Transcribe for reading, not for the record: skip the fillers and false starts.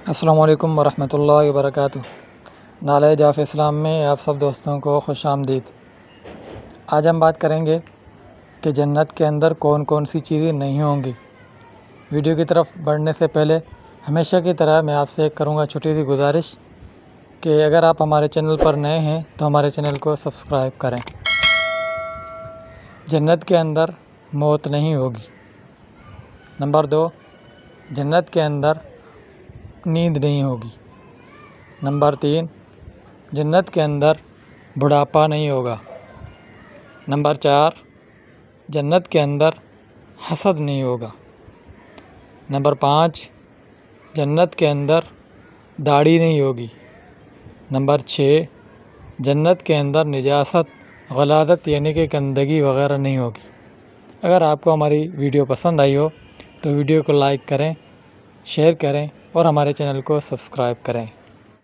السلام علیکم ورحمۃ اللہ وبرکاتہ۔ نالج آف اسلام میں آپ سب دوستوں کو خوش آمدید۔ آج ہم بات کریں گے کہ جنت کے اندر کون کون سی چیزیں نہیں ہوں گی۔ ویڈیو کی طرف بڑھنے سے پہلے ہمیشہ کی طرح میں آپ سے کروں گا چھوٹی سی گزارش کہ اگر آپ ہمارے چینل پر نئے ہیں تو ہمارے چینل کو سبسکرائب کریں۔ جنت کے اندر موت نہیں ہوگی۔ نمبر 2، جنت کے اندر نیند نہیں ہوگی۔ نمبر 3، جنت کے اندر بڑھاپا نہیں ہوگا۔ نمبر 4، جنت کے اندر حسد نہیں ہوگا۔ نمبر 5، جنت کے اندر داڑھی نہیں ہوگی۔ نمبر 6، جنت کے اندر نجاست، غلاظت یعنی کہ گندگی وغیرہ نہیں ہوگی۔ اگر آپ کو ہماری ویڈیو پسند آئی ہو تو ویڈیو کو لائک کریں، شیئر کریں اور ہمارے چینل کو سبسکرائب کریں۔